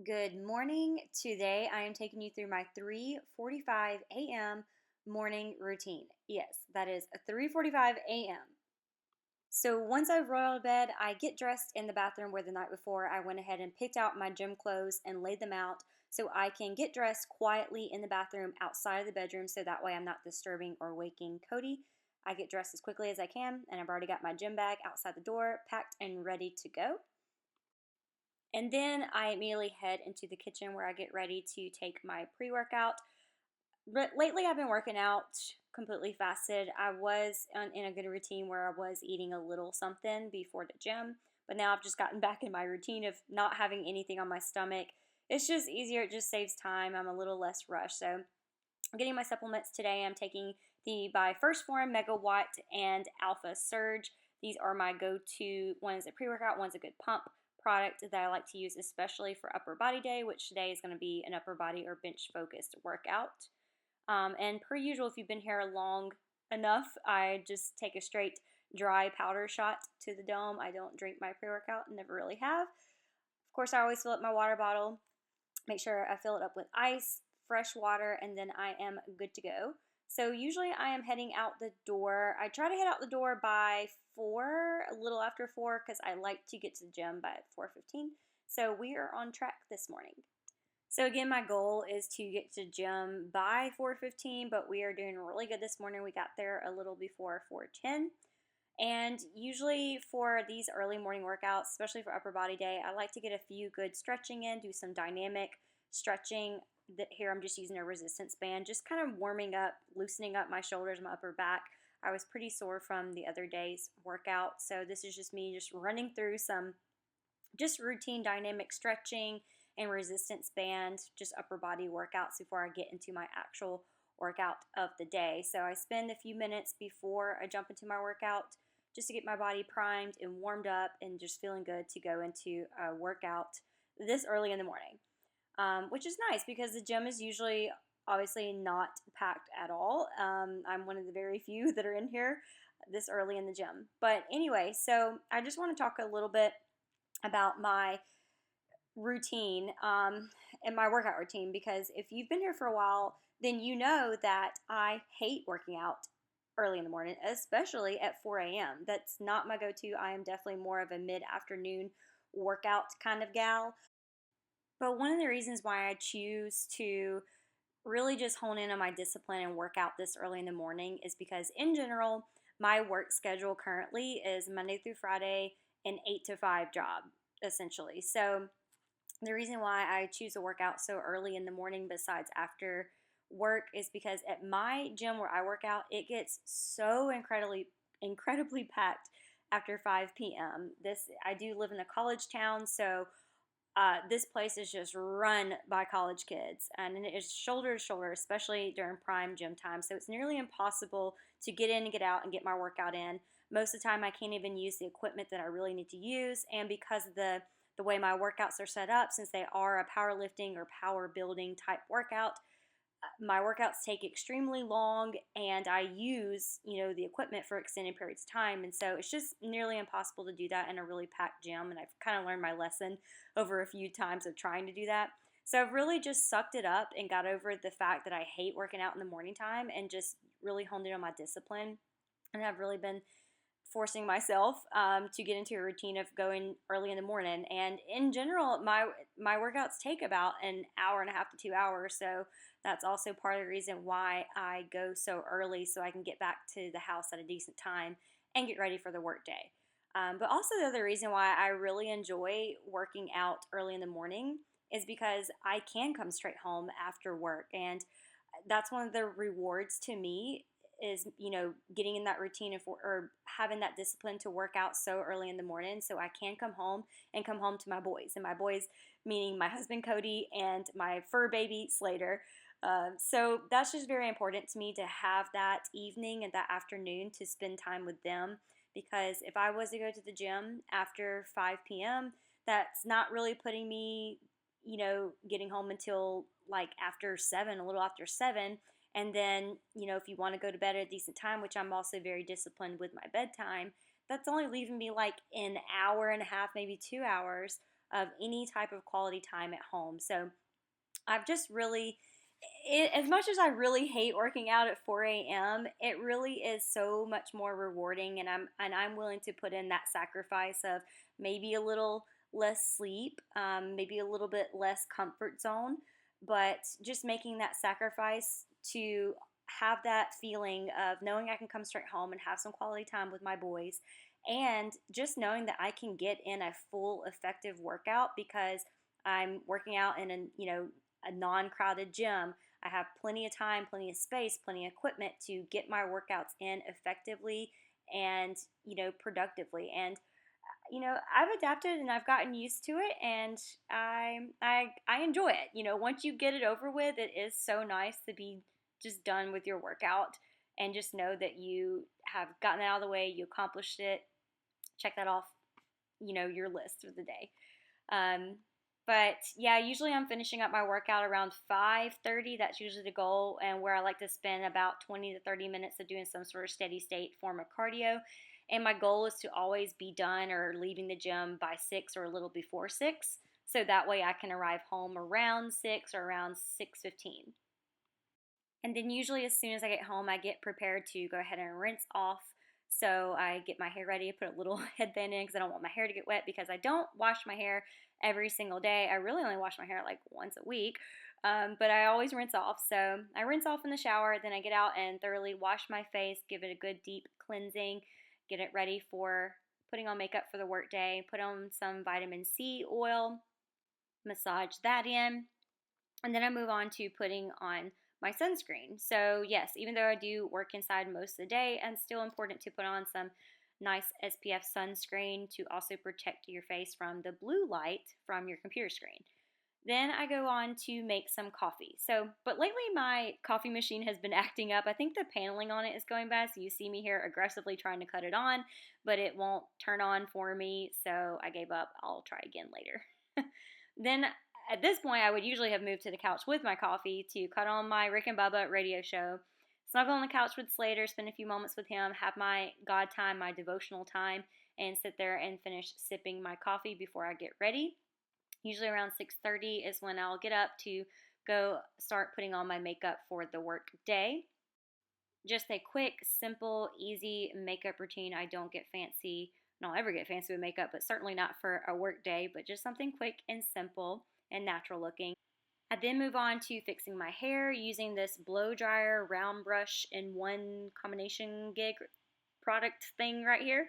Good morning. Today I am taking you through my 3:45 a.m. morning routine. Yes, that is 3:45 a.m. So once I roll out of bed, I get dressed in the bathroom where the night before I went ahead and picked out my gym clothes and laid them out so I can get dressed quietly in the bathroom outside of the bedroom so that way I'm not disturbing or waking Cody. I get dressed as quickly as I can and I've already got my gym bag outside the door packed and ready to go. And then I immediately head into the kitchen where I get ready to take my pre workout. But lately, I've been working out completely fasted. I was in a good routine where I was eating a little something before the gym, but now I've just gotten back in my routine of not having anything on my stomach. It's just easier, it just saves time. I'm a little less rushed. So, I'm getting my supplements today. I'm taking the by First Form Megawatt and Alpha Surge. These are my go-to. One is a pre-workout, one's a good pump product that I like to use especially for upper body day, which today is going to be an upper body or bench focused workout. And per usual, if you've been here long enough, I just take a straight dry powder shot to the dome. I don't drink my pre-workout, never really have. Of course, I always fill up my water bottle. Make sure I fill it up with ice, fresh water, and then I am good to go. So usually I am heading out the door. I try to head out the door by 4, a little after 4, because I like to get to the gym by 4:15. So we are on track this morning. So again, my goal is to get to gym by 4:15, but we are doing really good this morning. We got there a little before 4:10. And usually for these early morning workouts, especially for upper body day, I like to get a few good stretching in, do some dynamic stretching. Here I'm just using a resistance band, just kind of warming up, loosening up my shoulders, my upper back. I was pretty sore from the other day's workout, so this is just me just running through some just routine dynamic stretching and resistance band, just upper body workouts before I get into my actual workout of the day. So I spend a few minutes before I jump into my workout just to get my body primed and warmed up and just feeling good to go into a workout this early in the morning, which is nice because the gym is usually obviously not packed at all. I'm one of the very few that are in here this early in the gym. But anyway, so I just want to talk a little bit about my routine and my workout routine because if you've been here for a while, then you know that I hate working out early in the morning, especially at 4 a.m. That's not my go to. I am definitely more of a mid afternoon workout kind of gal. But one of the reasons why I choose to really just hone in on my discipline and work out this early in the morning is because, in general, my work schedule currently is Monday through Friday, an 8 to 5 job, essentially. So, the reason why I choose to work out so early in the morning, besides after work, is because at my gym where I work out, it gets so incredibly packed after 5 p.m. I do live in a college town, so this place is just run by college kids, and it is shoulder to shoulder, especially during prime gym time. So it's nearly impossible to get in and get out and get my workout in. Most of the time, I can't even use the equipment that I really need to use, and because of the way my workouts are set up, since they are a powerlifting or power building type workout, my workouts take extremely long and I use, the equipment for extended periods of time. And so it's just nearly impossible to do that in a really packed gym. And I've kind of learned my lesson over a few times of trying to do that. So I've really just sucked it up and got over the fact that I hate working out in the morning time and just really honed in on my discipline. And I've really been forcing myself to get into a routine of going early in the morning. And in general, my workouts take about an hour and a half to 2 hours. So that's also part of the reason why I go so early so I can get back to the house at a decent time and get ready for the work day. But also the other reason why I really enjoy working out early in the morning is because I can come straight home after work, and that's one of the rewards to me is getting in that routine or having that discipline to work out so early in the morning so I can come home and come home to my boys, and my boys meaning my husband Cody and my fur baby Slater. So that's just very important to me to have that evening and that afternoon to spend time with them, because if I was to go to the gym after 5 p.m., that's not really putting me getting home until like after 7, a little after 7. And then, if you want to go to bed at a decent time, which I'm also very disciplined with my bedtime, that's only leaving me like an hour and a half, maybe 2 hours of any type of quality time at home. So I've just really, as much as I really hate working out at 4 a.m., it really is so much more rewarding, and I'm willing to put in that sacrifice of maybe a little less sleep, maybe a little bit less comfort zone, but just making that sacrifice to have that feeling of knowing I can come straight home and have some quality time with my boys, and just knowing that I can get in a full effective workout because I'm working out in a non-crowded gym. I have plenty of time, plenty of space, plenty of equipment to get my workouts in effectively and productively. And I've adapted and I've gotten used to it, and I enjoy it. Once you get it over with, it is so nice to be just done with your workout and just know that you have gotten it out of the way, you accomplished it, check that off, your list for the day. But yeah, usually I'm finishing up my workout around 5:30. That's usually the goal, and where I like to spend about 20 to 30 minutes of doing some sort of steady state form of cardio. And my goal is to always be done or leaving the gym by 6 or a little before 6. So that way I can arrive home around 6 or around 6:15. And then usually as soon as I get home, I get prepared to go ahead and rinse off. So I get my hair ready, put a little headband in because I don't want my hair to get wet, because I don't wash my hair every single day. I really only wash my hair like once a week, but I always rinse off. So I rinse off in the shower, then I get out and thoroughly wash my face, give it a good deep cleansing, get it ready for putting on makeup for the workday, put on some vitamin C oil, massage that in, and then I move on to putting on my sunscreen. So yes, even though I do work inside most of the day, it's still important to put on some nice SPF sunscreen to also protect your face from the blue light from your computer screen. Then I go on to make some coffee. But lately my coffee machine has been acting up. I think the paneling on it is going bad, so you see me here aggressively trying to cut it on, but it won't turn on for me, so I gave up. I'll try again later. Then at this point, I would usually have moved to the couch with my coffee to cut on my Rick and Bubba radio show, snuggle on the couch with Slater, spend a few moments with him, have my God time, my devotional time, and sit there and finish sipping my coffee before I get ready. Usually around 6:30 is when I'll get up to go start putting on my makeup for the work day. Just a quick, simple, easy makeup routine. I don't get fancy. I don't ever get fancy with makeup, but certainly not for a work day, but just something quick and simple and natural looking. I then move on to fixing my hair using this blow dryer round brush in one combination gig product thing right here.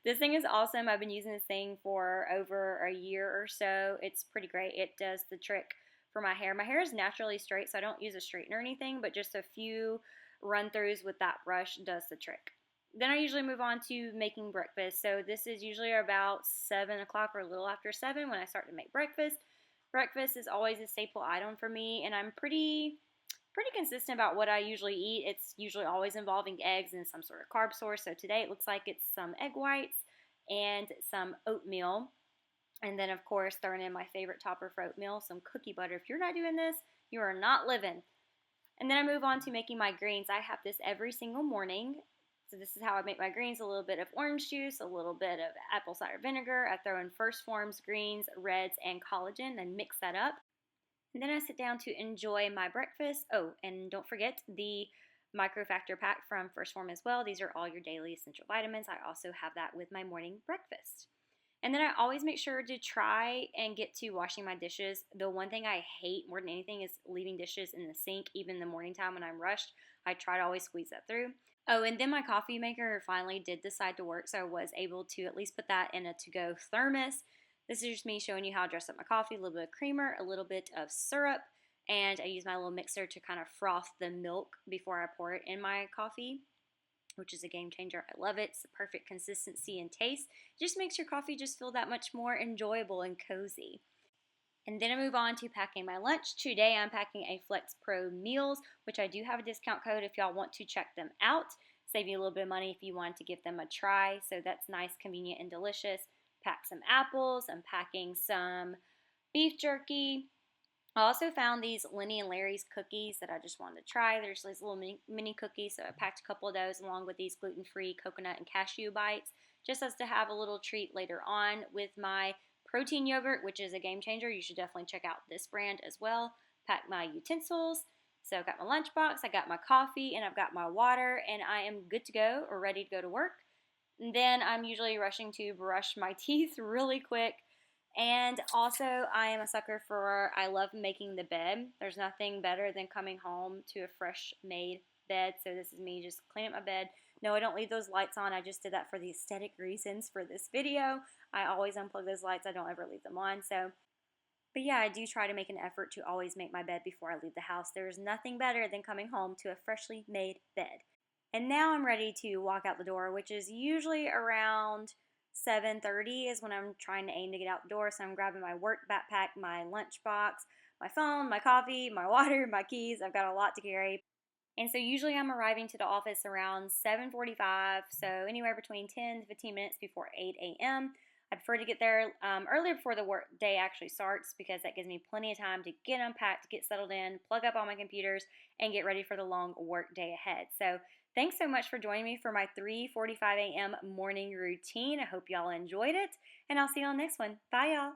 This thing is awesome. I've been using this thing for over a year or so. It's pretty great. It does the trick for my hair. My hair is naturally straight, so I don't use a straightener or anything, but just a few run throughs with that brush does the trick. Then I usually move on to making breakfast. So this is usually about 7 o'clock or a little after 7 when I start to make breakfast. Breakfast is always a staple item for me, and I'm pretty consistent about what I usually eat. It's usually always involving eggs and some sort of carb source. So today it looks like it's some egg whites and some oatmeal. And then, of course, throwing in my favorite topper for oatmeal, some cookie butter. If you're not doing this, you are not living. And then I move on to making my greens. I have this every single morning. So this is how I make my greens: a little bit of orange juice, a little bit of apple cider vinegar. I throw in First Forms, greens, reds, and collagen and mix that up. And then I sit down to enjoy my breakfast. Oh, and don't forget the Microfactor pack from First Form as well. These are all your daily essential vitamins. I also have that with my morning breakfast. And then I always make sure to try and get to washing my dishes. The one thing I hate more than anything is leaving dishes in the sink, even in the morning time when I'm rushed. I try to always squeeze that through. Oh, and then my coffee maker finally did decide to work, so I was able to at least put that in a to-go thermos. This is just me showing you how I dress up my coffee: a little bit of creamer, a little bit of syrup, and I use my little mixer to kind of froth the milk before I pour it in my coffee, which is a game changer. I love it. It's the perfect consistency and taste. It just makes your coffee just feel that much more enjoyable and cozy. And then I move on to packing my lunch. Today I'm packing a Flex Pro Meals, which I do have a discount code if y'all want to check them out. Save you a little bit of money if you want to give them a try. So that's nice, convenient, and delicious. Pack some apples. I'm packing some beef jerky. I also found these Lenny and Larry's cookies that I just wanted to try. There's these little mini cookies, so I packed a couple of those along with these gluten-free coconut and cashew bites, just as to have a little treat later on with my protein yogurt, which is a game changer. You should definitely check out this brand as well. Pack my utensils. So I've got my lunchbox, I got my coffee, and I've got my water, and I am good to go or ready to go to work. And then I'm usually rushing to brush my teeth really quick. And also, I am a sucker for, I love making the bed. There's nothing better than coming home to a fresh made bed. So this is me just cleaning up my bed. No, I don't leave those lights on. I just did that for the aesthetic reasons for this video. I always unplug those lights. I don't ever leave them on. But yeah, I do try to make an effort to always make my bed before I leave the house. There's nothing better than coming home to a freshly made bed. And now I'm ready to walk out the door, which is usually around 7:30 is when I'm trying to aim to get out the door. So I'm grabbing my work backpack, my lunchbox, my phone, my coffee, my water, my keys. I've got a lot to carry. And so usually I'm arriving to the office around 7:45, so anywhere between 10 to 15 minutes before 8 a.m. I prefer to get there earlier before the work day actually starts because that gives me plenty of time to get unpacked, get settled in, plug up all my computers, and get ready for the long work day ahead. So thanks so much for joining me for my 3:45 a.m. morning routine. I hope y'all enjoyed it, and I'll see you on the next one. Bye, y'all.